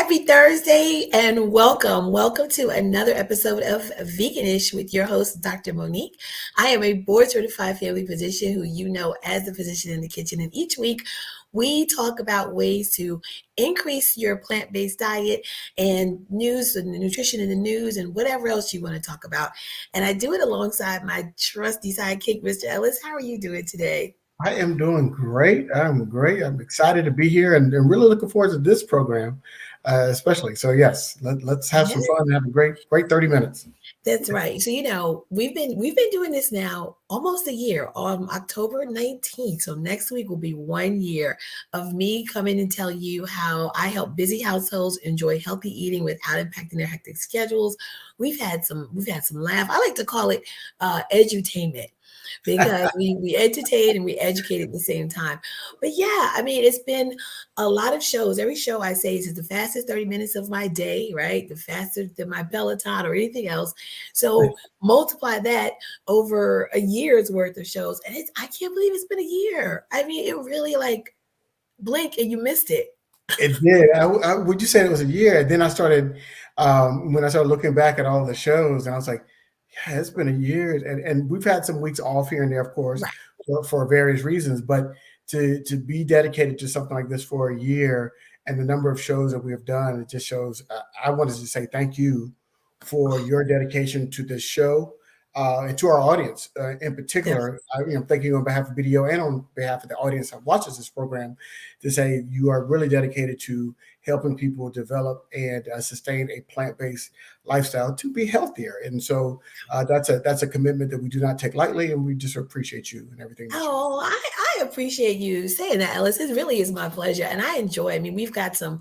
Happy Thursday and welcome. Welcome to another episode of Veganish with your host, Dr. Monique. I am a board certified family physician who you know as the physician in the kitchen. And each week we talk about ways to increase your plant-based diet and news and nutrition in the news and whatever else you want to talk about. And I do it alongside my trusty sidekick, Mr. Ellis. How are you doing today? I am doing great. I'm great. I'm excited to be here and really looking forward to this program, especially. So yes, let's have some fun and have a great 30 minutes. That's right. So we've been doing this now almost a year on October 19th. So next week will be 1 year of me coming and tell you how I help busy households enjoy healthy eating without impacting their hectic schedules. We've had some laugh. I like to call it edutainment because we entertain and we educate at the same time. But yeah, I mean, it's been a lot of shows. Every show I say is the fastest 30 minutes of my day, right? The faster than my Peloton or anything else. So multiply that over a year's worth of shows. And I can't believe it's been a year. I mean, it really like blink and you missed it. It did. Would you say it was a year? And then I started when I started looking back at all the shows, and I was like, yeah, it's been a year, and we've had some weeks off here and there, of course, Right. for various reasons. But to be dedicated to something like this for a year and the number of shows that we have done, it just shows. I wanted to say thank you for your dedication to this show and to our audience in particular. I'm thinking on behalf of BDO and on behalf of the audience that watches this program to say you are really dedicated to helping people develop and sustain a plant-based lifestyle to be healthier. And so that's a commitment that we do not take lightly, and we just appreciate you and everything that you do. Oh, I appreciate you saying that, Ellis. It really is my pleasure, and I enjoy. I mean, we've got some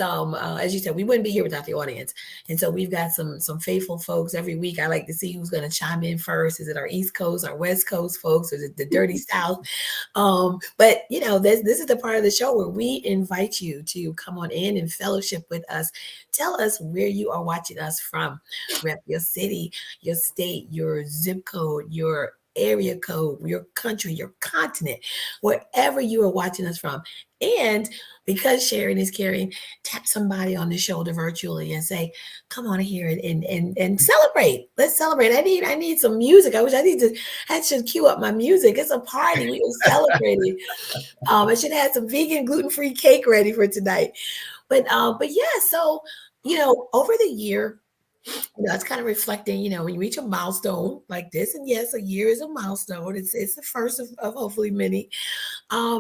as you said, we wouldn't be here without the audience, and so we've got some faithful folks every week. I like to see who's going to chime in first. Is it our East Coast, our West Coast folks, or is it the dirty South? But this is the part of the show where we invite you to come on in and fellowship with us. Tell us where you are watching us from. Rep your city, your state, your zip code, your area code, your country, your continent, wherever you are watching us from. And because sharing is caring, tap somebody on the shoulder virtually and say, come on here and celebrate. Let's celebrate. I need some music. I should cue up my music. It's a party. We are celebrating. I should have some vegan gluten-free cake ready for tonight. But yeah, so over the year, it's kind of reflecting, when you reach a milestone like this, and yes, a year is a milestone. It's the first of hopefully many.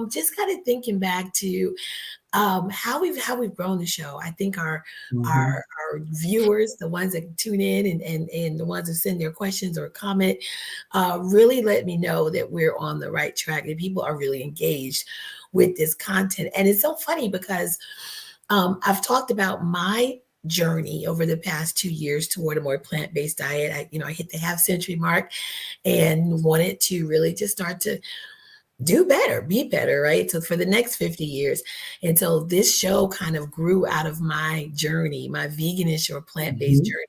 Just kind of thinking back to how we've grown the show. I think our Mhm. our our viewers, the ones that tune in and the ones that send their questions or comment, really let me know that we're on the right track and people are really engaged with this content. And it's so funny because I've talked about my journey over the past 2 years toward a more plant-based diet. I hit the half century mark and wanted to really just start to do better, be better, right? So for the next 50 years. And so this show kind of grew out of my journey, my veganish or plant-based Mhm. journey.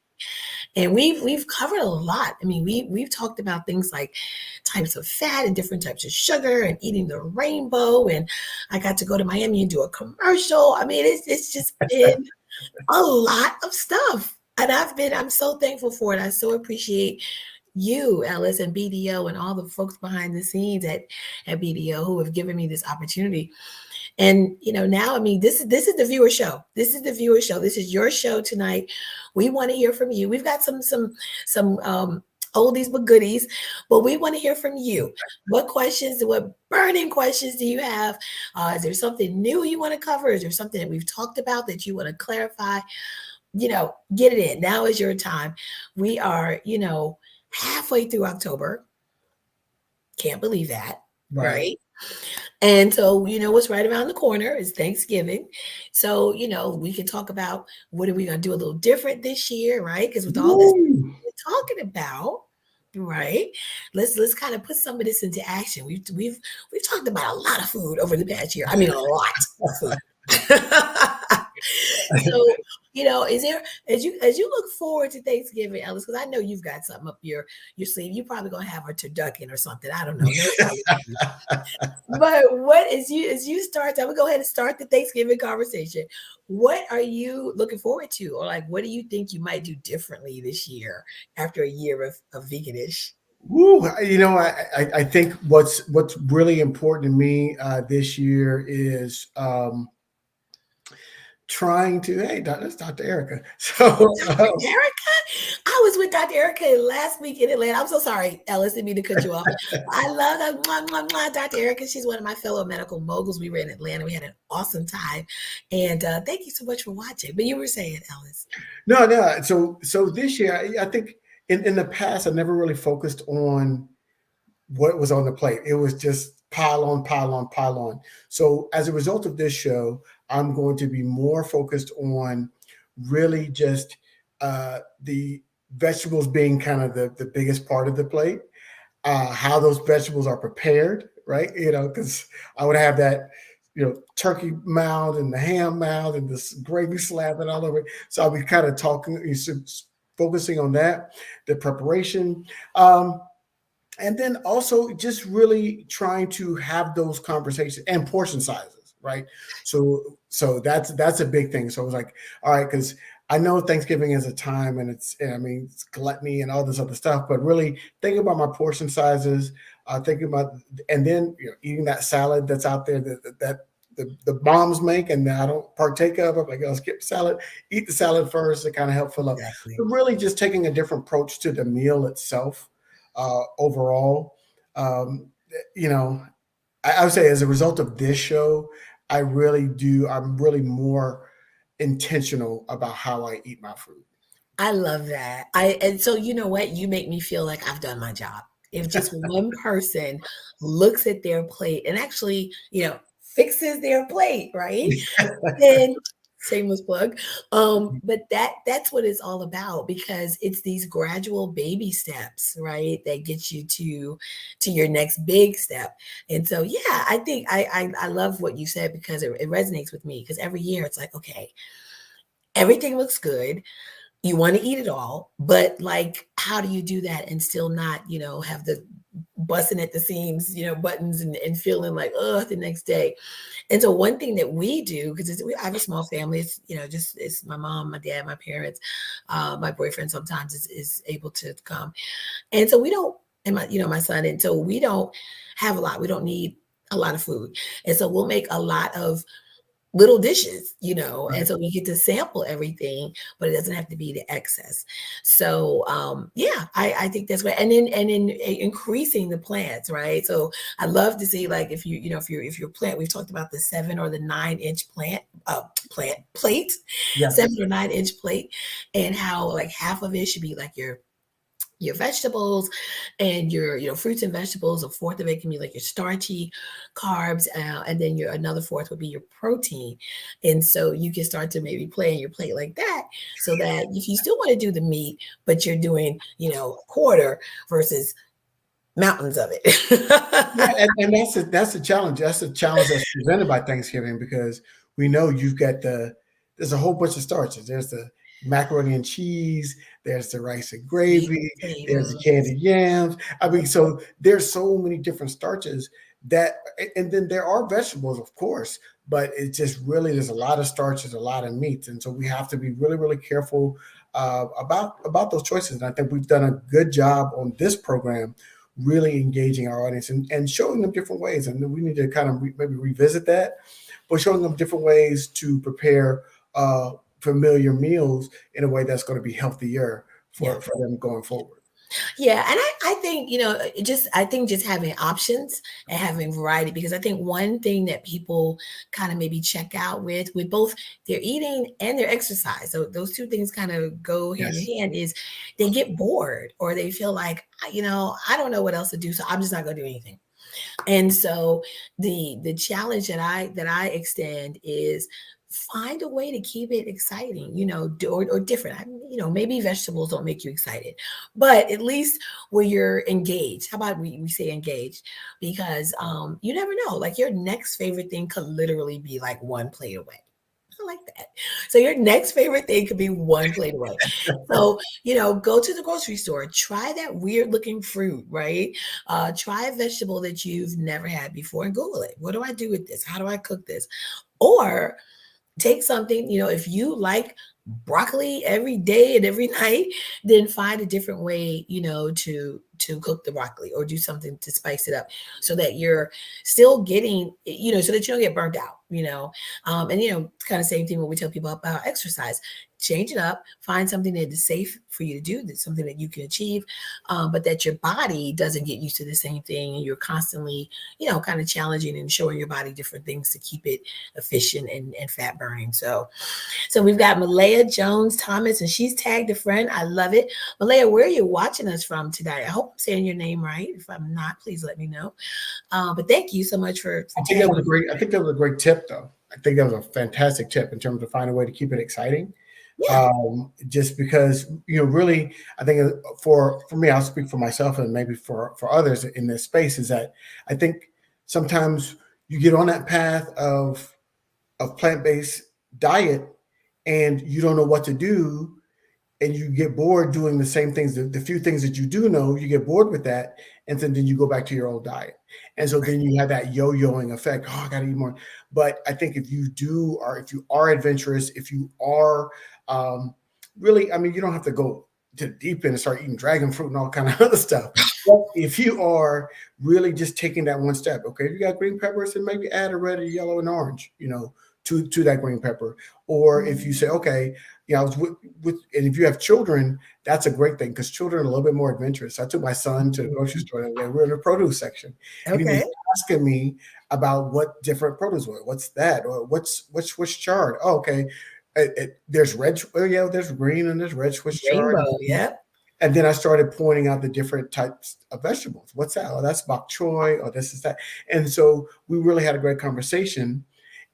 And we've covered a lot. I mean, we've talked about things like types of fat and different types of sugar and eating the rainbow. And I got to go to Miami and do a commercial. I mean, it's just been a lot of stuff. And I'm so thankful for it. I so appreciate you, Ellis, and BDO, and all the folks behind the scenes at BDO who have given me this opportunity. And now, I mean, this is the viewer show. This is the viewer show. This is your show tonight. We want to hear from you. We've got some oldies but goodies, but we want to hear from you. What burning questions do you have? Is there something new you want to cover? Is there something that we've talked about that you want to clarify? Get it in. Now is your time. We are, halfway through October. Can't believe that, Right. right? And so, what's right around the corner is Thanksgiving. So, we can talk about what are we going to do a little different this year, right? Because with all this Woo! we're talking about, right? Let's kind of put some of this into action. We've talked about a lot of food over the past year. I mean, a lot of food. So, is there, as you look forward to Thanksgiving, Ellis, because I know you've got something up your sleeve. You probably gonna have a turducken or something. I don't know. No allergies. But what as you start, I'm gonna go ahead and start the Thanksgiving conversation. What are you looking forward to? Or like what do you think you might do differently this year after a year of veganish? Woo, I think what's really important to me this year is trying to. Hey, that's Dr. Erica. So Dr. Erica? I was with Dr. Erica last week in Atlanta. I'm so sorry, Ellis, didn't mean to cut you off. I love her. Mwah, mwah, mwah, Dr. Erica. She's one of my fellow medical moguls. We were in Atlanta. We had an awesome time. And thank you so much for watching. But you were saying, Ellis. no, no. So this year, I think in the past, I never really focused on what was on the plate. It was just pile on, pile on, pile on. So as a result of this show, I'm going to be more focused on really just the vegetables being kind of the biggest part of the plate, how those vegetables are prepared, right? Because I would have that, turkey mound and the ham mound and this gravy slab and all over it. So I'll be kind of focusing on that, the preparation. And then also just really trying to have those conversations and portion sizes, right? So that's a big thing. So I was like, all right, because I know Thanksgiving is a time and it's gluttony and all this other stuff, but really thinking about my portion sizes, thinking about, and then eating that salad that's out there that the moms make and that I don't partake of. I'm like, I'll skip salad, eat the salad first to kind of help fill up. Exactly. But really just taking a different approach to the meal itself overall. Um, you know, I would say as a result of this show, I'm really more intentional about how I eat my food. I love that. And so you know what? You make me feel like I've done my job. If just one person looks at their plate and actually, fixes their plate, right? Then shameless plug. But that's what it's all about because it's these gradual baby steps, right? That get you to your next big step. And so yeah, I think I love what you said because it resonates with me because every year it's like, okay, everything looks good, you want to eat it all, but like, how do you do that and still not, have the busting at the seams, buttons and feeling like, oh, the next day. And so one thing that we do, because I have a small family, it's, just it's my mom, my dad, my parents, my boyfriend sometimes is able to come. And so we don't, and my son, and so we don't have a lot. We don't need a lot of food. And so we'll make a lot of little dishes, and Right. so we get to sample everything, but it doesn't have to be the excess. So yeah, I think that's great. And then increasing the plants, right? So I love to see like if your plant, we've talked about the 7 or the 9-inch plant plate, Yes. 7 or 9-inch plate, and how like half of it should be like your vegetables and your fruits and vegetables. A fourth of it can be like your starchy carbs, and then your another fourth would be your protein. And so you can start to maybe play in your plate like that, so that if you still want to do the meat, but you're doing a quarter versus mountains of Yeah, it. and that's a challenge. That's a challenge that's presented by Thanksgiving because we know you've got there's a whole bunch of starches. There's the macaroni and cheese, there's the rice and Sweet gravy, there's the potatoes. candied yams. I mean, so there's so many different starches that, and then there are vegetables, of course, but it's just really there's a lot of starches, a lot of meats, and so we have to be really, really careful about those choices. And I think we've done a good job on this program really engaging our audience and showing them different ways. And we need to kind of maybe revisit that, but showing them different ways to prepare familiar meals in a way that's going to be healthier Yeah. for them going forward. Yeah, and I think, I think just having options and having variety, because I think one thing that people kind of maybe check out with both their eating and their exercise, so those two things kind of go hand Yes. in hand, is they get bored or they feel like, I don't know what else to do, so I'm just not going to do anything. And so the challenge that I extend is find a way to keep it exciting, or different. Maybe vegetables don't make you excited, but at least where you're engaged. How about we say engaged? Because you never know. Like your next favorite thing could literally be like one plate away. I like that. So your next favorite thing could be one plate away. So, go to the grocery store, try that weird looking fruit, right? Try a vegetable that you've never had before and Google it. What do I do with this? How do I cook this? Or take something, if you like broccoli every day and every night, then find a different way, to cook the broccoli or do something to spice it up so that you're still getting, so that you don't get burnt out, and kind of same thing when we tell people about exercise. Change it up, find something that is safe for you to do, that's something that you can achieve, but that your body doesn't get used to the same thing. And you're constantly, kind of challenging and showing your body different things to keep it efficient and fat burning. So we've got Malaya Jones Thomas, and she's tagged a friend. I love it. Malaya, where are you watching us from today? I hope I'm saying your name right. If I'm not, please let me know. But thank you so much for I think that was a great. I think that was a great tip, though. I think that was a fantastic tip in terms of finding a way to keep it exciting. Yeah. Just because really, I think for me, I'll speak for myself and maybe for others in this space, is that I think sometimes you get on that path of plant-based diet and you don't know what to do, and you get bored doing the same things, the few things that you do know, you get bored with that, and then you go back to your old diet. And so then you have that yo-yoing effect. Oh, I got to eat more. But I think if you are adventurous, if you are really, I mean, you don't have to go to the deep end and start eating dragon fruit and all kind of other stuff. But if you are really just taking that one step, okay, if you got green peppers, then maybe add a red, or yellow, and orange, to that green pepper. Or if you say, okay, I was with, and if you have children, that's a great thing, because children are a little bit more adventurous. I took my son to the grocery store the other day. We're in the produce section, and he was Okay. asking me about what different produce were. What's that? Or what's Swiss chard? Oh, okay. There's red. Oh, yeah, there's green and there's red Swiss chard. Rainbow. Yep. And then I started pointing out the different types of vegetables. What's that? Oh, that's bok choy. Oh, this is that. And so we really had a great conversation.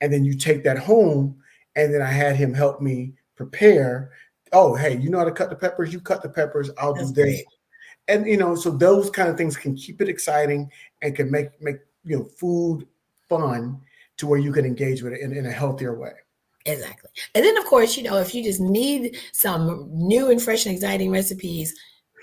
And then you take that home, and then I had him help me prepare. Oh, hey, you know how to cut the peppers? You cut the peppers. I'll do That's this. great. And so those kind of things can keep it exciting and can make food fun, to where you can engage with it in a healthier way. Exactly. And then, of course, if you just need some new and fresh and exciting recipes,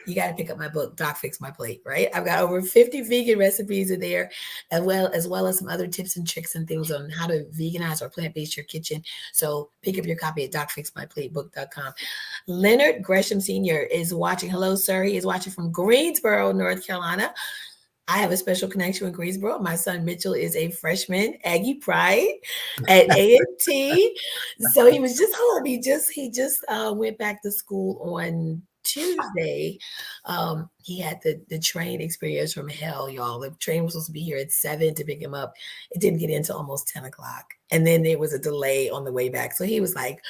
you got to pick up my book, Doc Fix My Plate, right? I've got over 50 vegan recipes in there, as well as some other tips and tricks and things on how to veganize or plant-based your kitchen. So pick up your copy at docfixmyplatebook.com. Leonard Gresham Sr. is watching. Hello, sir. He is watching from Greensboro, North Carolina. I have a special connection with Greensboro. My son Mitchell is a freshman, Aggie Pride at A&T. So he was just home. He just went back to school on Tuesday. He had the train experience from hell, y'all. The train was supposed to be here at 7 to pick him up. It didn't get into almost 10 o'clock. And then there was a delay on the way back. So he was like,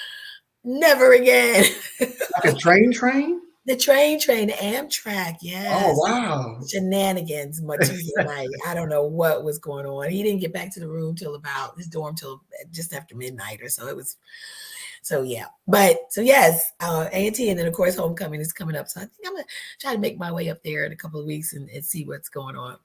never again. Like a train? The train, the Amtrak, Oh, yes. wow. Shenanigans Tuesday night. I don't know what was going on. He didn't get back to the room till about his dorm till just after midnight or so. It was so yeah. But so yes, A&T, and then of course homecoming is coming up. So I think I'm gonna try to make my way up there in a couple of weeks and see what's going on.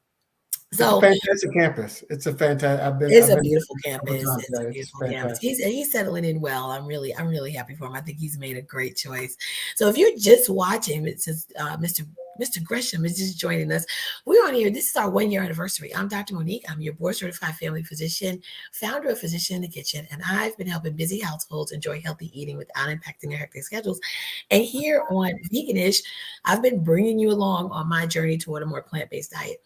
It's a So fantastic campus. It's a fantastic. it's I've a been beautiful a couple of campus. times. It's a Yeah, it's beautiful campus. fantastic. He's settling in well. I'm really happy for him. I think he's made a great choice. So if you're just watching, it says Mr. Gresham is just joining us. We're on here. This is our 1 year anniversary. I'm Dr. Monique. I'm your board certified family physician, founder of Physician in the Kitchen, and I've been helping busy households enjoy healthy eating without impacting their hectic schedules. And here on Veganish, I've been bringing you along on my journey toward a more plant-based diet.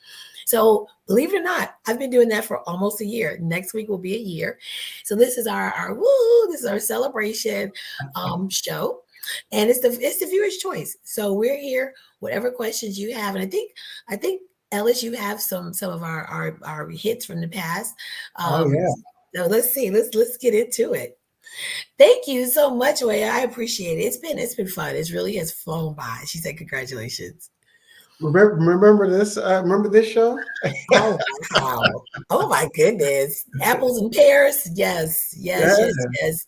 So believe it or not, I've been doing that for almost a year. Next week will be a year. So this is our woo, this is our celebration show. And it's the viewer's choice. So we're here, whatever questions you have. And I think Ellis, you have some of our hits from the past. Oh, Um, yeah. so let's see. Let's get into it. Thank you so much, Waya. I appreciate it. It's been fun. It really has flown by. She said, congratulations. Remember this? Remember this show? Oh, wow. Oh my goodness. Apples and pears. Yes, yes, Yeah. yes, yes.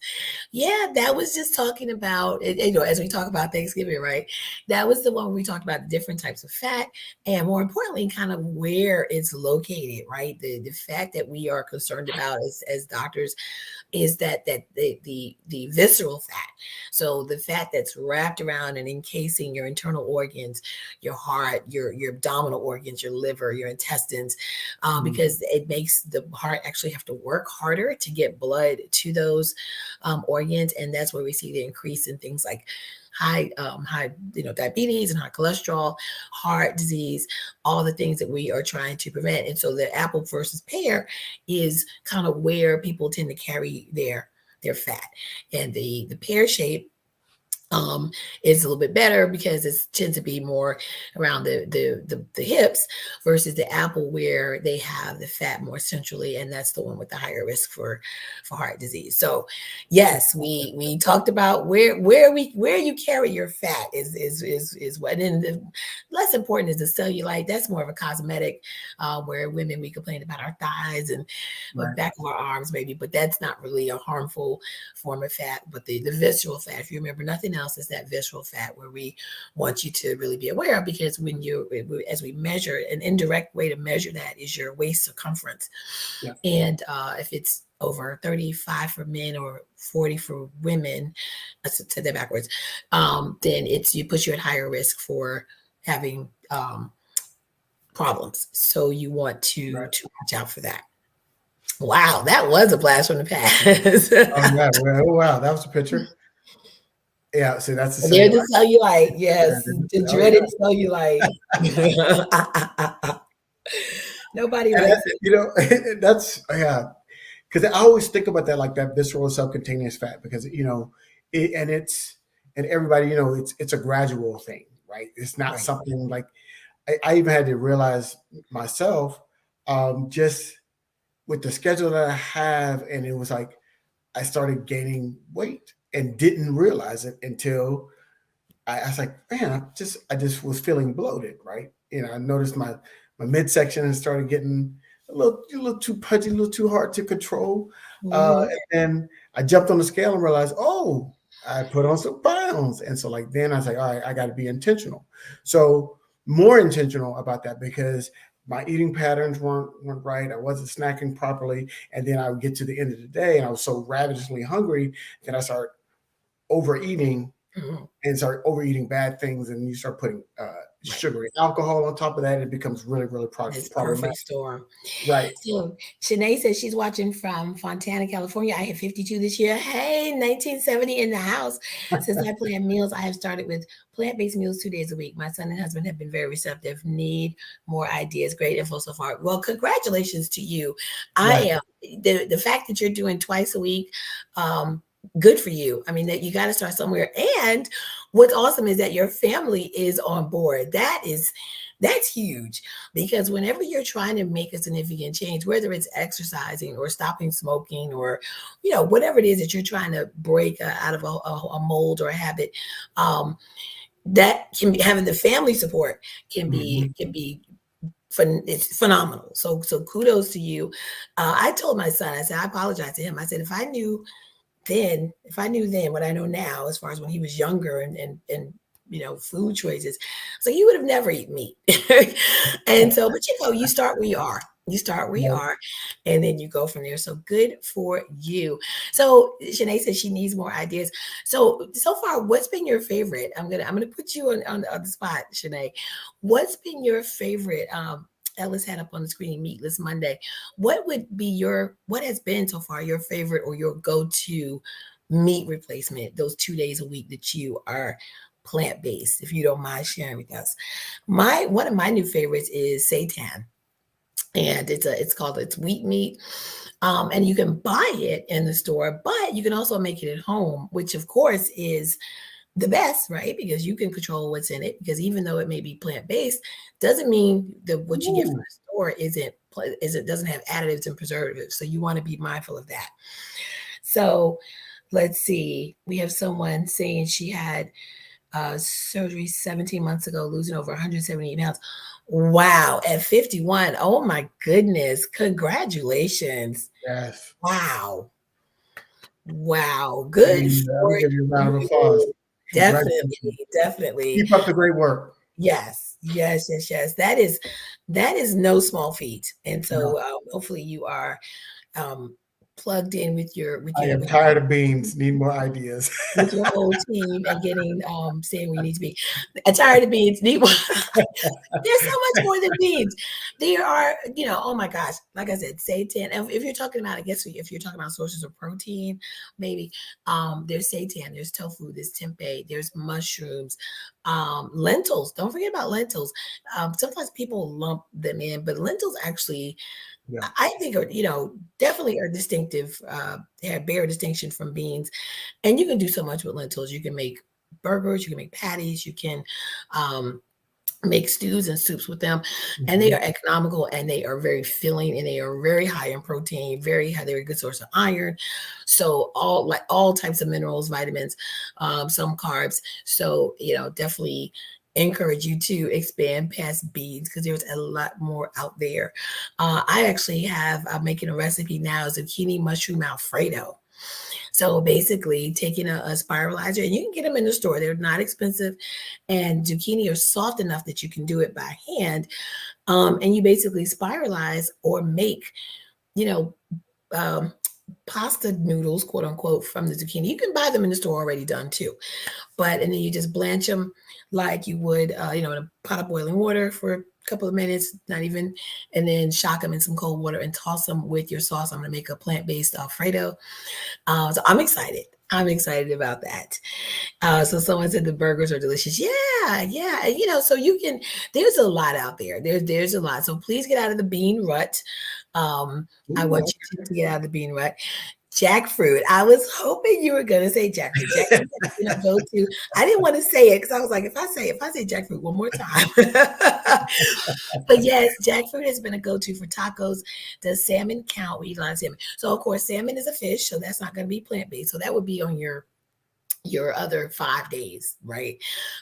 Yeah, that was just talking about, as we talk about Thanksgiving, right? That was the one where we talked about the different types of fat and more importantly, kind of where it's located, right? The fact that we are concerned about as doctors, is that the visceral fat. So the fat that's wrapped around and encasing your internal organs, your heart, your abdominal organs, your liver, your intestines, because it makes the heart actually have to work harder to get blood to those organs, and that's where we see the increase in things like high diabetes and high cholesterol, heart disease, all the things that we are trying to prevent. And so the apple versus pear is kind of where people tend to carry their fat, and the pear shape is a little bit better because it tends to be more around the hips, versus the apple where they have the fat more centrally, and that's the one with the higher risk for heart disease. So yes, we talked about where you carry your fat is what, and the less important is the cellulite. That's more of a cosmetic, where women, we complain about our thighs and the back of our arms maybe, but that's not really a harmful form of fat. But the visceral fat, if you remember nothing else, is that visceral fat where we want you to really be aware of, because when as we measure, an indirect way to measure that is your waist circumference. Yeah. And if it's over 35 for men or 40 for women, I said that backwards, then you put you at higher risk for having problems. So you want to watch out for that. Wow, that was a blast from the past. Oh yeah. Oh wow, that was a picture. Yeah. See, that's the There's cellulite. the cellulite. Yes, the Oh yeah. dreaded cellulite. Nobody And likes it. you know, that's yeah. Because I always think about that, like that visceral subcutaneous fat, because and everybody, it's a gradual thing, right? It's not Right. something like I even had to realize myself, just with the schedule that I have, and it was like I started gaining weight and didn't realize it until I was like, man, I just was feeling bloated, right? I noticed my midsection and started getting a little too pudgy, a little too hard to control. Mhm. And then I jumped on the scale and realized, oh, I put on some pounds. And so like then I was like, all right, I got to be intentional. So more intentional about that, because my eating patterns weren't right. I wasn't snacking properly. And then I would get to the end of the day and I was so ravenously hungry that I started overeating Mhm. and start overeating bad things, and you start putting Right. sugary alcohol on top of that, it becomes really, really It's problematic. perfect storm. Right. So Shanae says she's watching from Fontana, California. I hit 52 this year. Hey, 1970 in the house. Since I plan meals, I have started with plant-based meals 2 days a week. My son and husband have been very receptive. Need more ideas. Great info so far. Well, congratulations to you. I Right. am the fact that you're doing twice a week. Good for you. I mean, that you got to start somewhere. And what's awesome is that your family is on board. That's huge, because whenever you're trying to make a significant change, whether it's exercising or stopping smoking or whatever it is that you're trying to break out of a mold or a habit, that can be, having the family support can be Mhm. it's phenomenal. So kudos to you. I told my son, I said, I apologize to him. I said, if I knew then what I know now, as far as when he was younger and food choices, so you would have never eaten meat. And so, but you start where you are. You start where you Right. are, and then you go from there. So good for you. So Shanae says she needs more ideas. So far, what's been your favorite? I'm gonna put you on the spot, Shanae. What's been your favorite? Ellis had up on the screen Meatless Monday. What has been so far your favorite or your go-to meat replacement those 2 days a week that you are plant-based, if you don't mind sharing with us? One of my new favorites is seitan, and it's wheat meat, and you can buy it in the store, but you can also make it at home, which of course is the best, right? Because you can control what's in it. Because even though it may be plant-based, doesn't mean that what you get from Ooh, the store doesn't have additives and preservatives. So you want to be mindful of that. So let's see. We have someone saying she had surgery 17 months ago, losing over 178 pounds. Wow, at 51. Oh my goodness. Congratulations. yes. Wow. Wow. I Good mean, I'm for gonna give you a round of applause. you. Congratulations. Definitely, definitely. Keep up the great work. Yes, yes, yes, yes. That is no small feat. And No. so hopefully you are um plugged in I am tired of beans. Need more ideas. with your whole team and getting saying where you need to be. Tired of beans, need more. There's so much more than beans. There are, oh my gosh, like I said, seitan. And if you're talking about, I guess if you're talking about sources of protein, maybe there's seitan, there's tofu, there's tempeh, there's mushrooms, lentils. Don't forget about lentils. Sometimes people lump them in, but lentils actually, Yeah. I think are, definitely are distinctive, bear a distinction from beans. And you can do so much with lentils. You can make burgers, you can make patties, you can make stews and soups with them, and they Mhm. are economical and they are very filling and they are very high in protein, very high. They're a good source of iron, so all types of minerals, vitamins, some carbs. So definitely encourage you to expand past beans because there's a lot more out there. I'm making a recipe now, zucchini mushroom Alfredo. So basically, taking a spiralizer, and you can get them in the store. They're not expensive, and zucchini are soft enough that you can do it by hand. And you basically spiralize or make, you know, um, pasta noodles, quote unquote, from the zucchini. You can buy them in the store already done too. And then you just blanch them like you would, in a pot of boiling water for a couple of minutes, not even, and then shock them in some cold water and toss them with your sauce. I'm going to make a plant-based Alfredo. So I'm excited. I'm excited about that. So someone said the burgers are delicious. Yeah, yeah. So there's a lot out there. There's a lot. So please get out of the bean rut. I Ooh, want you to get out of the bean rut. Jackfruit. I was hoping you were gonna say jackfruit. Jackfruit has been a go-to. I didn't want to say it because I was like, if I say jackfruit one more time. But yes, jackfruit has been a go-to for tacos. Does salmon count? We eat a lot of salmon. So of course, salmon is a fish, so that's not going to be plant-based. So that would be on your other 5 days, right?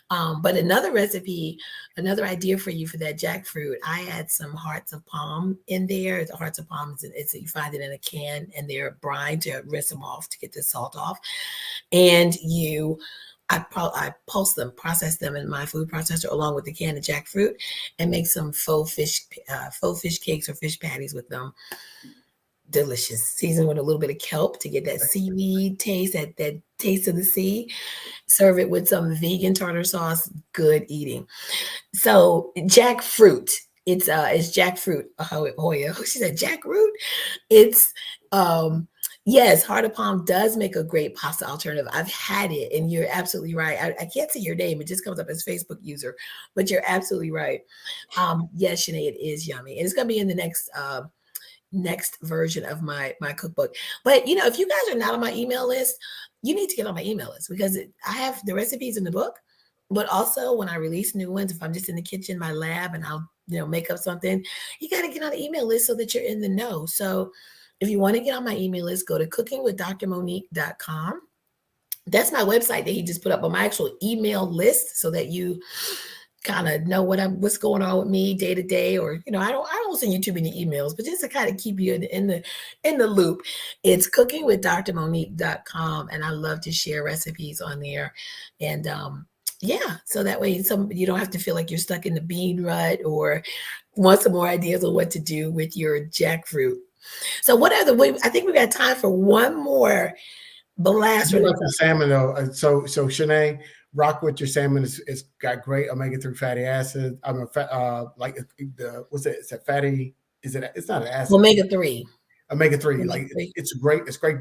But another idea for you for that jackfruit, I add some hearts of palm in there. The hearts of palm you find it in a can and they're brine to rinse them off to get the salt off. And I pulse them, process them in my food processor along with the can of jackfruit, and make some faux fish cakes or fish patties with them. Delicious. Season with a little bit of kelp to get that seaweed taste, that taste of the sea. Serve it with some vegan tartar sauce. Good eating. So jackfruit. It's jackfruit. Hoya. She said jackfruit. It's yes, heart of palm does make a great pasta alternative. I've had it, and you're absolutely right. I can't see your name; it just comes up as Facebook user, but you're absolutely right. Yes, Shanae, it is yummy, and it's gonna be in the next version of my cookbook. But if you guys are not on my email list, you need to get on my email list because I have the recipes in the book, but also when I release new ones, if I'm just in the kitchen, my lab, and I'll make up something, you got to get on the email list so that you're in the know. So if you want to get on my email list, go to cookingwithdrmonique.com. That's my website that he just put up on my actual email list so that you kind of know what's going on with me day to day, or I don't send you too many emails, but just to kind of keep you in the loop. It's cookingwithdrmonique.com, and I love to share recipes on there. And yeah, so that way you don't have to feel like you're stuck in the bean rut or want some more ideas on what to do with your jackfruit. So what other way? I think we got time for one more I blast do from the like the salmon though. So Shanae, rock with your salmon. It's got great omega-3 fatty acids. I'm a fat, like the what's it? It's a fatty. Is it? It's not an acid. omega-3. Omega-3. Like Omega-3. it's great. It's great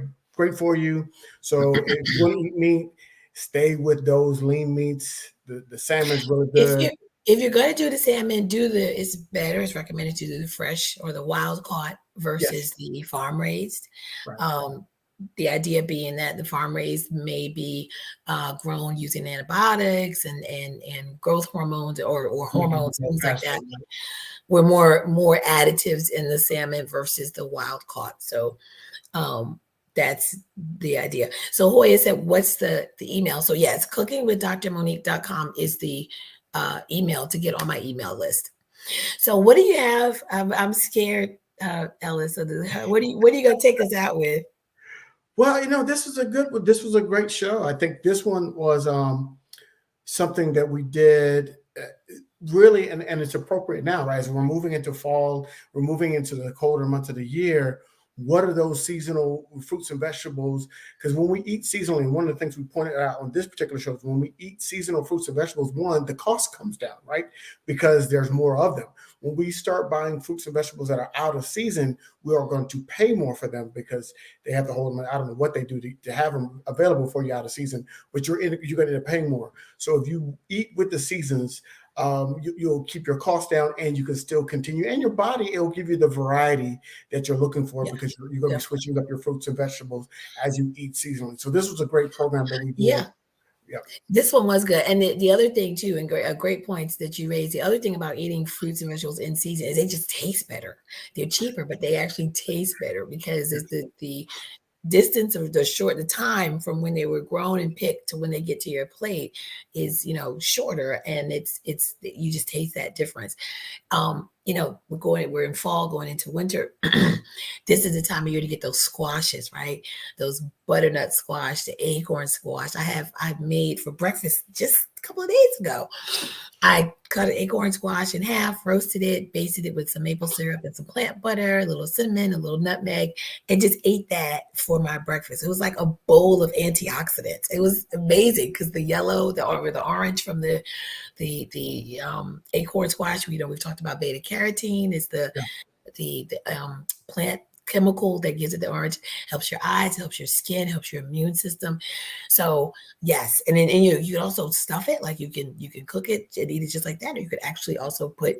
for you. So if you want to eat meat, stay with those lean meats. The salmon's really If good. you if you're gonna do the salmon, it's recommended to do the fresh or the wild caught Yes. versus the farm raised. Right. Um, the idea being that the farm raised may be grown using antibiotics and growth hormones or Mhm. hormones, No things like that. pasture. With more additives in the salmon versus the wild caught. So um, that's the idea. So Hoya said, what's the email? So yes, cookingwithdrmonique.com is the email to get on my email list. So what do you have? I'm scared, Ellis. What are you gonna take us out with? Well, this was a good one. This was a great show. I think this one was something that we did really, and it's appropriate now, right? As we're moving into fall, we're moving into the colder months of the year. what are those seasonal fruits and vegetables? Because when we eat seasonally, and one of the things we pointed out on this particular show is when we eat seasonal fruits and vegetables, one, the cost comes down, right? Because there's more of them. When we start buying fruits and vegetables that are out of season, we are going to pay more for them because they have to hold them. I don't know what they do to have them available for you out of season, but you're going to end up paying more. So if you eat with the seasons, you'll keep your costs down, and you can still continue. And your body, it'll give you the variety that you're looking for, Yeah. because you're going to be switching up your fruits and vegetables as you eat seasonally. So this was a great program that we did. Yeah. Yeah. This one was good. And the other thing too, and great points that you raised, the other thing about eating fruits and vegetables in season is they just taste better. They're cheaper, but they actually taste better because it's the distance of the time from when they were grown and picked to when they get to your plate is, shorter, and it's you just taste that difference. We're in fall going into winter. This is the time of year to get those squashes, right? Those butternut squash, the acorn squash. I've made for breakfast just a couple of days ago. I cut an acorn squash in half, roasted it, basted it with some maple syrup and some plant butter, a little cinnamon, a little nutmeg, and just ate that for my breakfast. It was like a bowl of antioxidants. It was amazing because the yellow, the orange from the acorn squash, we've talked about beta carotene is the plant chemical that gives it the orange, helps your eyes, helps your skin, helps your immune system. So yes, and then you can also stuff it, like you can cook it and eat it just like that, or you could actually also put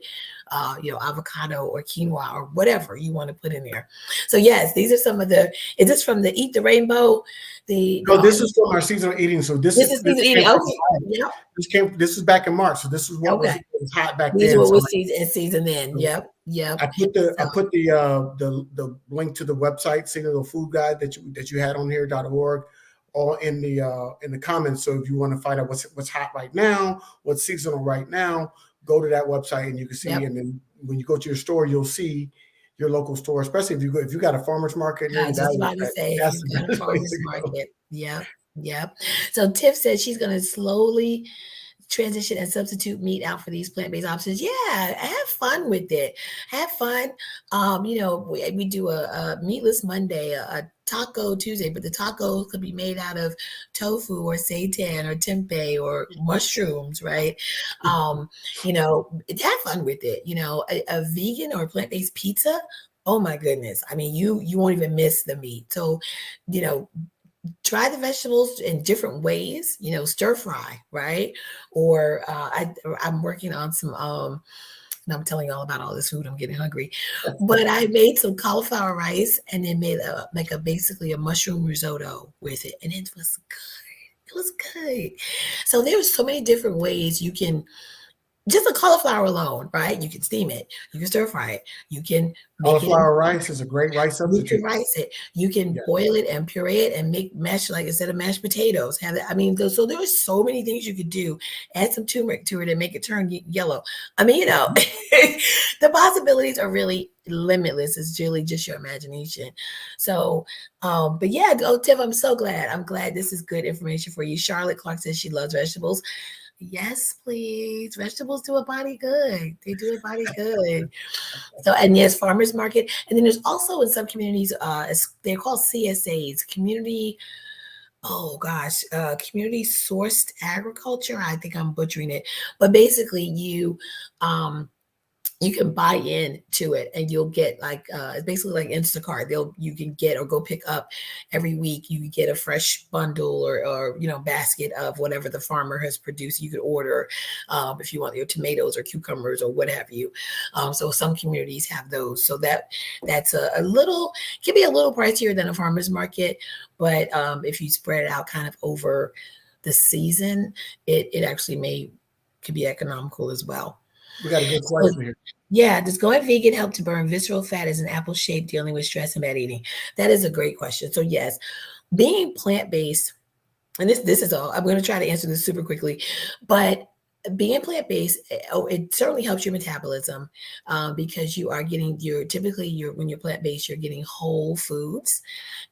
avocado or quinoa or whatever you want to put in there. So yes, these are some of the. Is this from the Eat the Rainbow? No, this is from our seasonal eating. So this is seasonal eating. Okay. Yep. This is back in March. So this is what was hot back These then. These what was season then. Yep. I put the link to the website, Seasonal Food Guide that you had on here.org, all in the comments. So if you want to find out what's hot right now, what's seasonal right now, go to that website and you can see. Yep. And then when you go to your store, you'll see your local store, especially if you got a farmer's market near you. Just about to say, if you've got a farmer's market. Yep. So Tiff said she's going to slowly transition and substitute meat out for these plant-based options. Yeah, have fun with it. Have fun. We do a meatless Monday, a taco Tuesday, but the taco could be made out of tofu or seitan or tempeh or mushrooms, right? Have fun with it. A vegan or plant-based pizza, oh my goodness. I mean, you won't even miss the meat. So, try the vegetables in different ways, stir fry, right? Or I'm working on some, and I'm telling you all about all this food. I'm getting hungry, but I made some cauliflower rice and then made basically a mushroom risotto with it. And it was good. It was good. So there's so many different ways you can, just a cauliflower alone, right? You can steam it. You can stir fry it. You can make cauliflower rice is a great rice substitute. You can rice it. You can boil it and puree it and make mash, like instead of mashed potatoes. Have it. I mean, so there are so many things you could do. Add some turmeric to it and make it turn yellow. I mean, the possibilities are really limitless. It's really just your imagination. So, but yeah, Tiff, I'm so glad. I'm glad this is good information for you. Charlotte Clark says she loves vegetables. Yes, please. Vegetables do a body good. They do a body good. So, and yes, farmers market. And then there's also in some communities, they're called CSAs, community sourced agriculture. I think I'm butchering it, but basically you can buy in to it and you'll get it's basically like Instacart. You can get or go pick up every week. You can get a fresh bundle or basket of whatever the farmer has produced. You could order if you want your tomatoes or cucumbers or what have you. So some communities have those. So that's a little, can be a little pricier than a farmer's market, but if you spread it out kind of over the season, it actually could be economical as well. We got a good question here. Yeah, does going vegan help to burn visceral fat as an apple shape dealing with stress and bad eating? That is a great question. So yes, being plant-based, and this is all, I'm going to try to answer this super quickly, but being plant-based, it certainly helps your metabolism, because you are getting when you're plant-based, you're getting whole foods.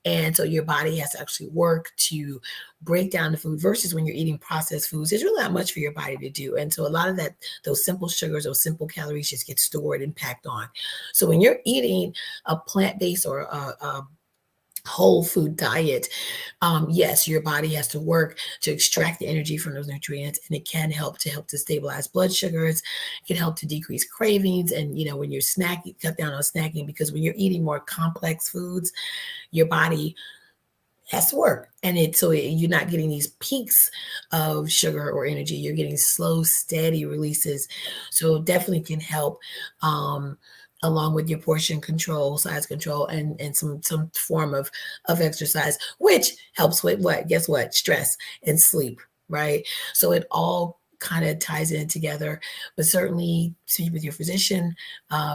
And so your body has to actually work to break down the food versus when you're eating processed foods. There's really not much for your body to do. And so a lot of those simple sugars, those simple calories just get stored and packed on. So when you're eating a plant-based or a whole food diet, yes, your body has to work to extract the energy from those nutrients, and it can help to stabilize blood sugars. It can help to decrease cravings, and when you're snacking, cut down on snacking, because when you're eating more complex foods, your body has to work, and you're not getting these peaks of sugar or energy. You're getting slow, steady releases. So it definitely can help, along with your portion control, size control, and some form of exercise, which helps with what? Guess what? Stress and sleep, right? So it all kind of ties in together. But certainly speak with your physician.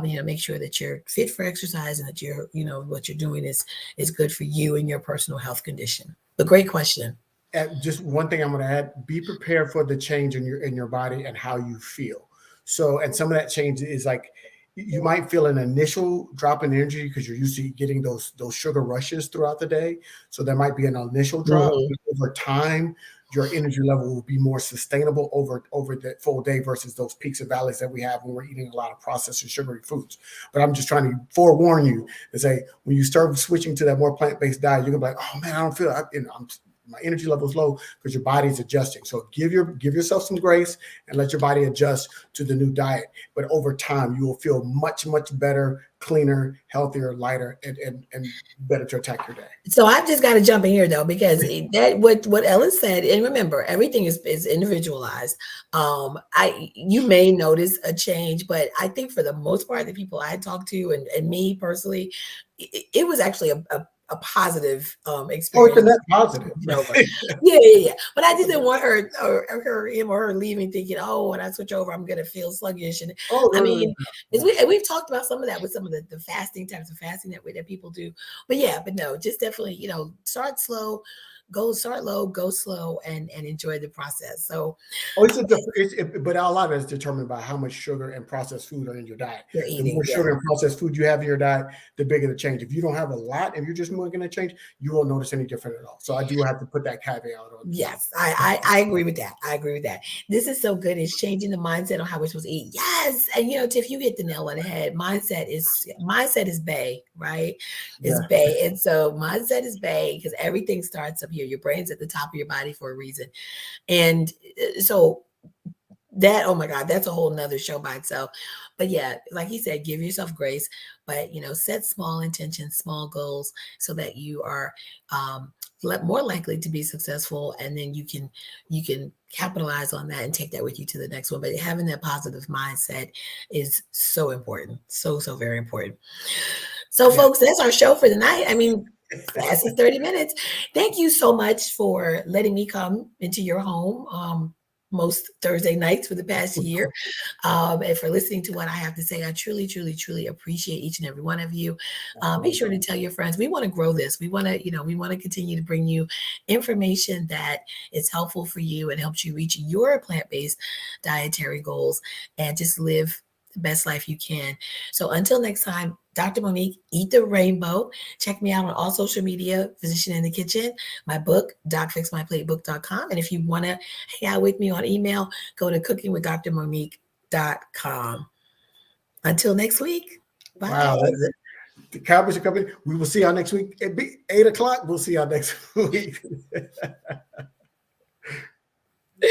Make sure that you're fit for exercise and that what you're doing is good for you and your personal health condition. But great question. And just one thing I'm going to add: be prepared for the change in your body and how you feel. So, and some of that change is like, you might feel an initial drop in energy because you're used to getting those sugar rushes throughout the day. So there might be an initial drop. Mhm. Over time, your energy level will be more sustainable over the full day versus those peaks and valleys that we have when we're eating a lot of processed and sugary foods. But I'm just trying to forewarn you and say, when you start switching to that more plant-based diet, you're gonna be like, oh man, I don't feel my energy level is low, because your body is adjusting. So give yourself some grace and let your body adjust to the new diet. But over time, you will feel much, much better, cleaner, healthier, lighter, and better to attack your day. So I've just got to jump in here though, because what Ellen said, and remember, everything is individualized. You may notice a change, but I think for the most part, the people I talked to, and me personally, it was actually a positive Oh, it's a experience. net positive. Over. Yeah. But I just didn't want him or her leaving thinking, oh, when I switch over, I'm gonna feel sluggish. And Oh, I no, no, no, mean, no. we've talked about some of that with some of the fasting types of fasting that people do. But no, just definitely, start slow, start low, go slow, and enjoy the process. So Oh, but a lot of it is determined by how much sugar and processed food are in your diet. you're The eating, more yeah. sugar and processed food you have in your diet, the bigger the change. If you don't have a lot and you're just going to change, you won't notice any different at all. So I do have to put that caveat on. Yes, I agree with that. I agree with that. This is so good. It's changing the mindset on how we're supposed to eat. Yes, and Tiff, you hit the nail on the head. Mindset is bay, right? It's Yeah. bay, and so mindset is bay because everything starts up here. Your brain's at the top of your body for a reason, and so oh my God, that's a whole nother show by itself. But yeah, like he said, give yourself grace, but set small intentions, small goals, so that you are more likely to be successful, and then you can capitalize on that and take that with you to the next one. But having that positive mindset is so important, so very important. So Yeah. folks, that's our show for the night. I mean, fast as 30 minutes. Thank you so much for letting me come into your home most Thursday nights for the past year, and for listening to what I have to say. I truly, truly, truly appreciate each and every one of you. Make sure to tell your friends. We want to grow this. We want to continue to bring you information that is helpful for you and helps you reach your plant-based dietary goals and just live the best life you can. So until next time, Dr. Monique, eat the rainbow. Check me out on all social media, Physician in the Kitchen, my book, docfixmyplatebook.com. And if you want to hang out with me on email, go to cookingwithdrmonique.com. Until next week, bye. Wow. The Cowboys are coming. We will see y'all next week. It'll be 8 o'clock. We'll see y'all next week.